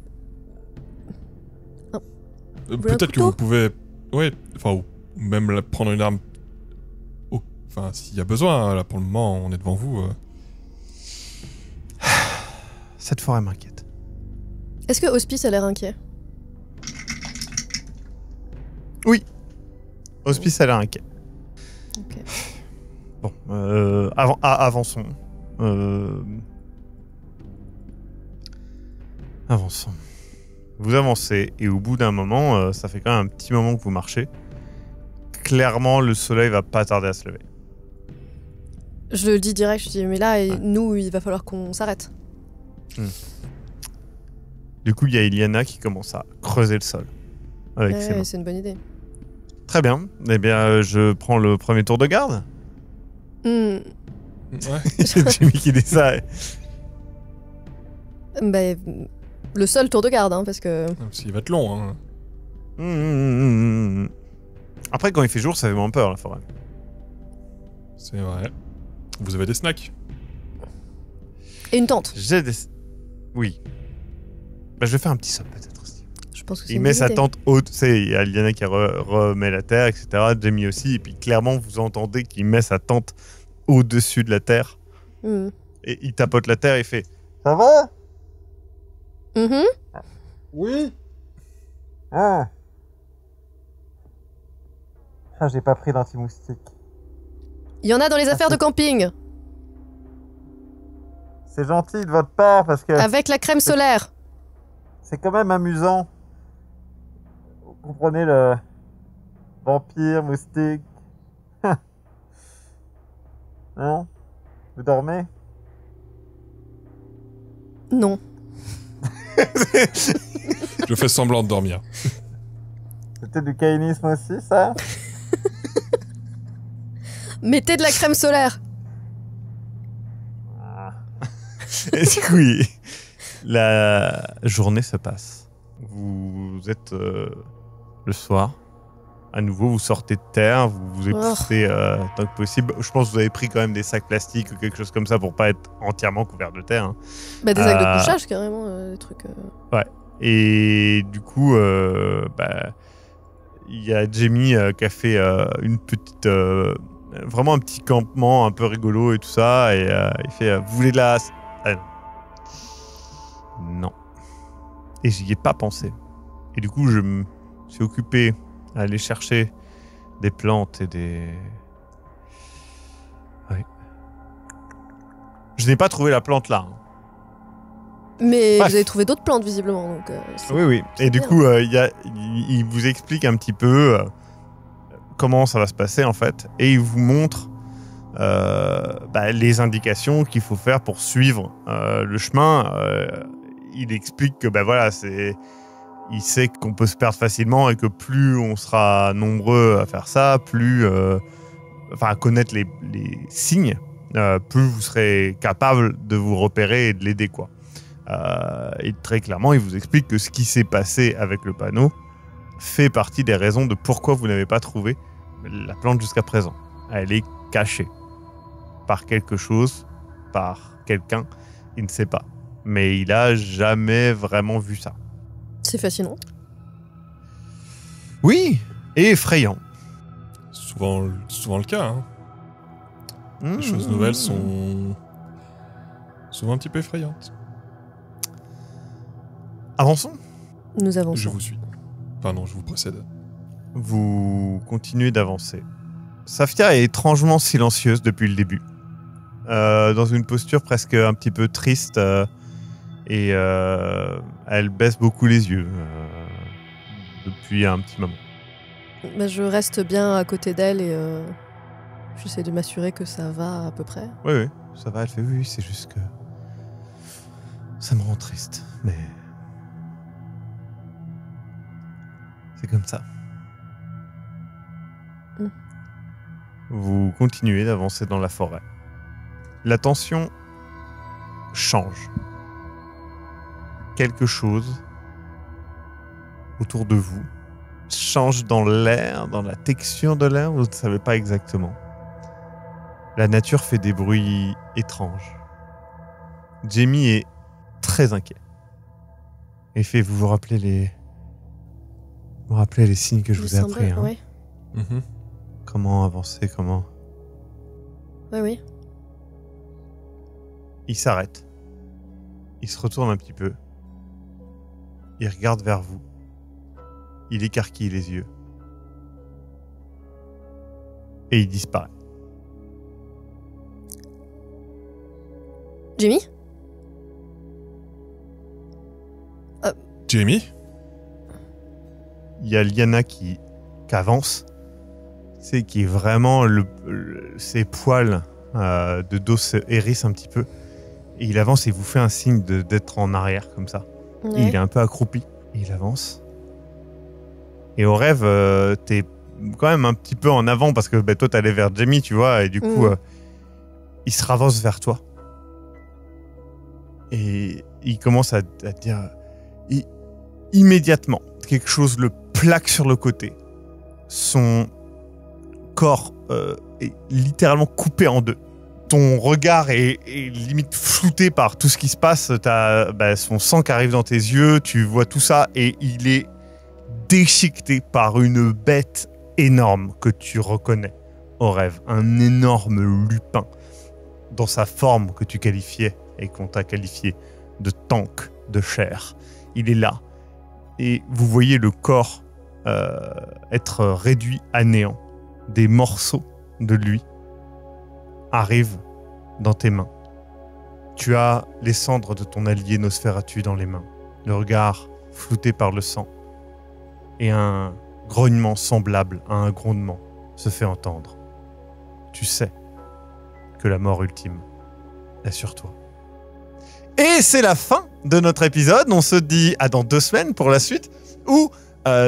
Peut-être que vous pouvez... Oui, enfin, ou même prendre une arme... Enfin, s'il y a besoin, là, pour le moment, on est devant vous. Cette forêt m'inquiète. Est-ce que Hospice a l'air inquiet ? Oui. Hospice a l'air inquiet. Ok. Bon, avançons. Avançons. Vous avancez et au bout d'un moment, ça fait quand même un petit moment que vous marchez. Clairement, le soleil va pas tarder à se lever. Je le dis direct, je dis mais là, nous, il va falloir qu'on s'arrête. Du coup, il y a Iliana qui commence à creuser le sol avec ses mains. C'est une bonne idée. Très bien. Eh bien, je prends le premier tour de garde. Ouais. C'est Jimmy qui dit ça. Bah, le seul tour de garde, hein, parce que... Parce qu'il va être long, hein. Après, quand il fait jour, ça fait moins peur, la forêt. C'est vrai. Vous avez des snacks ? Et une tente. J'ai des... Oui. Bah, je vais faire un petit saut, peut-être aussi. Je pense que c'est Il une met bonne sa idée. tente haute. Tu sais, il y a Iliana qui remet la terre, etc. Jamie aussi. Et puis, clairement, vous entendez qu'il met sa tente au-dessus de la terre. Et il tapote la terre et il fait... Ça va ? Oui. Ah, j'ai pas pris d'anti-moustique. Il y en a dans les affaires de camping. C'est gentil de votre part parce que Avec la crème solaire. c'est quand même amusant. Vous comprenez le vampire, moustique. Non ? Vous dormez ? Non. Je fais semblant de dormir. C'était du caïnisme aussi, ça ? Mettez de la crème solaire. Et du coup, la journée se passe. Vous êtes le soir. À nouveau, vous sortez de terre, vous vous époussez tant que possible. Je pense que vous avez pris quand même des sacs plastiques ou quelque chose comme ça pour pas être entièrement couvert de terre. Hein. Bah, des sacs de couchage, carrément, des trucs... Ouais. Et du coup, il y a Jamie qui a fait une petite... vraiment un petit campement un peu rigolo et tout ça. Et il fait vous voulez de la... Non. Et j'y ai pas pensé. Et du coup, je me suis occupé à aller chercher des plantes et des... Oui. Je n'ai pas trouvé la plante là. Mais Bref. vous avez trouvé d'autres plantes, visiblement. Donc, Oui. Et du coup, il vous explique un petit peu comment ça va se passer en fait. Et il vous montre les indications qu'il faut faire pour suivre le chemin. Il explique que il sait qu'on peut se perdre facilement et que plus on sera nombreux à faire ça, plus à connaître les signes, plus vous serez capable de vous repérer et de l'aider, quoi. Et très clairement, il vous explique que ce qui s'est passé avec le panneau fait partie des raisons de pourquoi vous n'avez pas trouvé la plante jusqu'à présent. Elle est cachée par quelque chose, par quelqu'un, il ne sait pas. Mais il a jamais vraiment vu ça. c'est fascinant. Oui, et effrayant. Souvent le cas, hein. Les choses nouvelles sont souvent un petit peu effrayantes. Avançons. Nous avançons. Je vous suis. Pardon, je vous précède. Vous continuez d'avancer. Safia est étrangement silencieuse depuis le début. dans une posture presque un petit peu triste, et elle baisse beaucoup les yeux depuis un petit moment. Bah, je reste bien à côté d'elle et j'essaie de m'assurer que ça va à peu près. Oui, ça va, elle fait oui, c'est juste que ça me rend triste, mais c'est comme ça. Vous continuez d'avancer dans la forêt. La tension change. Quelque chose autour de vous change dans l'air, dans la texture de l'air, vous ne savez pas exactement. La nature fait des bruits étranges. Jamie est très inquiet. Il fait, vous rappelez les signes que je vous ai appris, hein. Oui. Mhm. Comment avancer, comment... Oui. Il s'arrête. Il se retourne un petit peu. Il regarde vers vous. Il écarquille les yeux. Et il disparaît. Jimmy ? Jamie ? Il y a Liana qui avance. C'est qui est vraiment ses poils de dos se hérissent un petit peu. Et il avance et vous fait un signe d'être en arrière comme ça. Ouais. Et il est un peu accroupi. Et il avance. Et au rêve, t'es quand même un petit peu en avant parce que toi t'allais vers Jamie, tu vois, et du coup, il se ravance vers toi. Et il commence à dire... immédiatement, quelque chose le plaque sur le côté. Son corps est littéralement coupé en deux. Ton regard est limite flouté par tout ce qui se passe. T'as son sang qui arrive dans tes yeux, tu vois tout ça, et il est déchiqueté par une bête énorme que tu reconnais au rêve. Un énorme lupin dans sa forme que tu qualifiais et qu'on t'a qualifié de tank de chair. Il est là et vous voyez le corps être réduit à néant. Des morceaux de lui arrivent dans tes mains. Tu as les cendres de ton allié Nosferatu dans les mains, le regard flouté par le sang, et un grognement semblable à un grondement se fait entendre. Tu sais que la mort ultime est sur toi. Et c'est la fin de notre épisode. On se dit à dans 2 semaines pour la suite, ou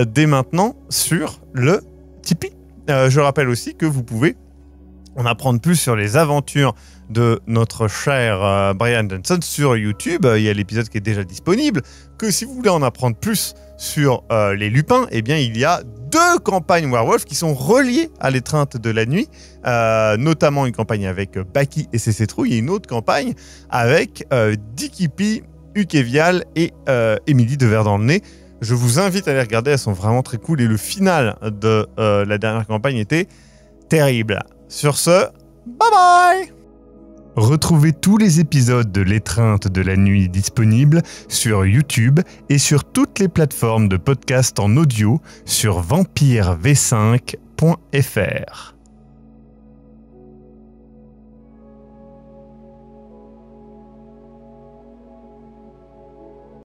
dès maintenant sur le Tipeee. Je rappelle aussi que vous pouvez en apprendre plus sur les aventures de notre cher Bryan Johnson sur YouTube. Il y a l'épisode qui est déjà disponible. Que si vous voulez en apprendre plus sur les lupins, eh bien il y a 2 campagnes Werewolf qui sont reliées à l'étreinte de la nuit, notamment une campagne avec Baki et ses citrouilles et une autre campagne avec Dikipi, Ukevial et Émilie de Verdun-le-Nez. Je vous invite à les regarder, elles sont vraiment très cool et le final de la dernière campagne était terrible. Sur ce, bye bye! Retrouvez tous les épisodes de l'étreinte de la nuit disponibles sur YouTube et sur toutes les plateformes de podcast en audio sur vampirv5.fr.